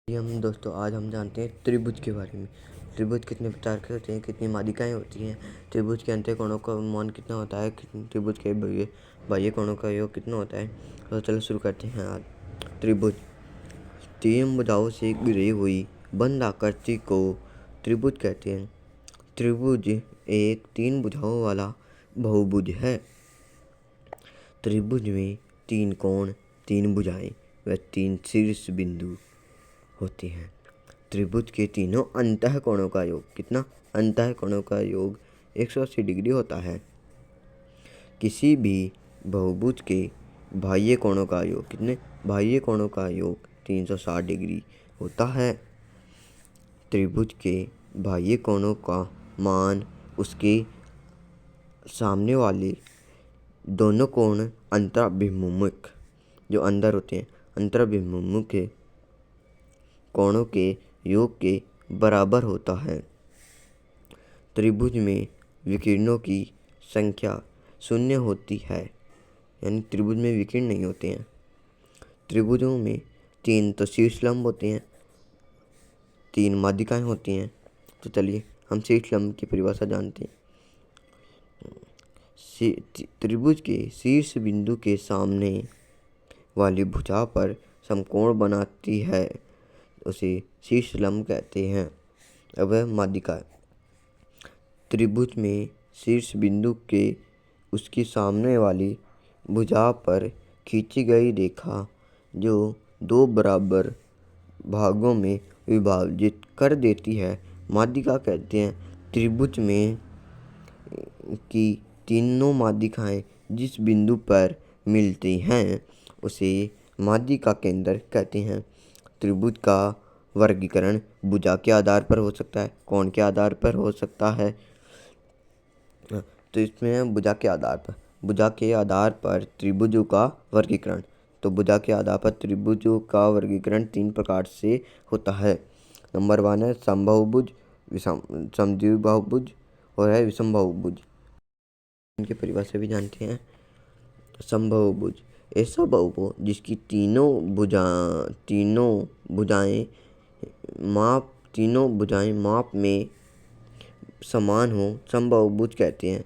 ये हम दोस्तों आज हम जानते हैं त्रिभुज के बारे में। त्रिभुज कितने प्रकार के होते हैं, कितनी माध्यिकाएं होती हैं, त्रिभुज के अंतःकोणों का मान कितना होता है, त्रिभुज के बाह्य कोणों का योग कितना होता है। तो चलो शुरू करते हैं। आज त्रिभुज तीन भुजाओं से घिरी हुई बंद आकृति को त्रिभुज कहते हैं। त्रिभुज एक तीन भुजाओं वाला बहुभुज है। त्रिभुज में तीन कोण, तीन भुजाएं व तीन शीर्ष बिंदु होती हैं। त्रिभुज के तीनों अंतःकोणों का योग कितना? अंतःकोणों का योग 180 डिग्री होता है। किसी भी बहुभुज के बाह्य कोणों का योग कितने? बाह्य कोणों का योग 360 डिग्री होता है। त्रिभुज के बाह्य कोणों का मान उसके सामने वाले दोनों कोण अंतराभिमुख जो अंदर होते हैं, अंतराभिमुख के कोणों के योग के बराबर होता है। त्रिभुज में विकिरणों की संख्या शून्य होती है, यानी त्रिभुज में विकिरण नहीं होते हैं। त्रिभुजों में तीन तो शीर्षलंब होते हैं, तीन माध्यिकाएं होती हैं। तो चलिए हम शीर्षलंब की परिभाषा जानते हैं। त्रिभुज के शीर्ष बिंदु के सामने वाली भुजा पर समकोण बनाती है, उसे शीर्षलंब कहते हैं। अब माध्यिका त्रिभुज में शीर्ष बिंदु के उसके सामने वाली भुजा पर खींची गई रेखा जो दो बराबर भागों में विभाजित कर देती है, माध्यिका कहते हैं। त्रिभुज में की तीनों माध्यिकाएं जिस बिंदु पर मिलती हैं उसे माध्यिका केंद्र कहते हैं। त्रिभुज का वर्गीकरण भुजा के आधार पर हो सकता है, कोण के आधार पर हो सकता है। तो इसमें भुजा के आधार पर त्रिभुजों का वर्गीकरण। तो भुजा के आधार पर त्रिभुजों का वर्गीकरण तीन प्रकार से होता है। नंबर 1 है समबाहुभुज, समद्विबाहुभुज और है विषमबाहुभुज। इनकी परिभाषा भी जानते हैं। समबाहुभुज ऐसा बहुभुज जिसकी तीनों भुजाएं माप में समान हो, समबाहुभुज कहते हैं।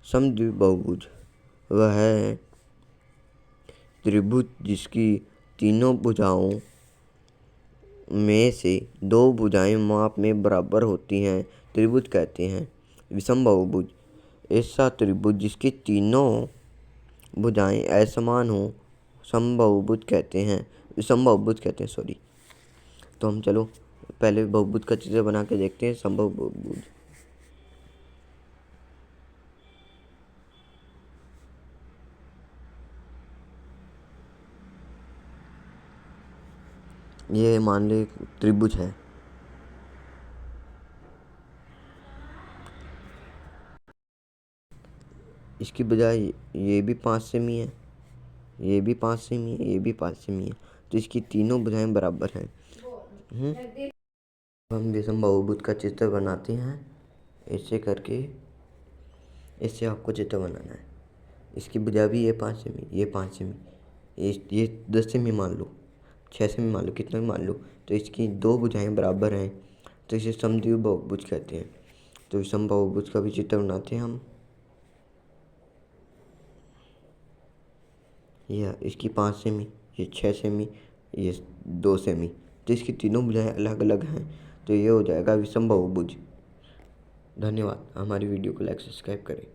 समद्विबाहुभुज वह है त्रिभुज जिसकी तीनों भुजाओं में से दो भुजाएं माप में बराबर होती हैं, त्रिभुज कहते हैं। विषमबाहुभुज ऐसा त्रिभुज जिसकी तीनों भुजाएं असमान हो, समबाहुभुज कहते हैं, विषमबाहुभुज कहते हैं। सॉरी। तो हम चलो पहले बहुभुज का चित्र बना के देखते हैं। समबाहुभुज ये मान ले त्रिभुज है। इसकी बजाय ये भी 5 सेमी है, ये भी 5 सेमी है, ये भी 5 सेमी है, तो इसकी तीनों भुजाएं बराबर हैं। हम विषम बहुभुज का चित्र बनाते हैं। ऐसे करके इससे आपको चित्र बनाना है। इसकी भुजा भी ये 5 सेमी, ये 5 सेमी, ये 10 सेमी मान लो, 6 सेमी मान लो, कितना भी मान लो। तो इसकी दो भुजाएं बराबर हैं, तो इसे समद्विबाहुभुज कहते हैं। तो विषम बहुभुज का भी चित्र बनाते हैं हम। यह इसकी 5 सेमी, ये 6 सेमी, ये 2 सेमी, तो इसकी तीनों भुजाएं अलग अलग हैं, तो ये हो जाएगा विषम बहुभुज। धन्यवाद। हमारी वीडियो को लाइक सब्सक्राइब करें।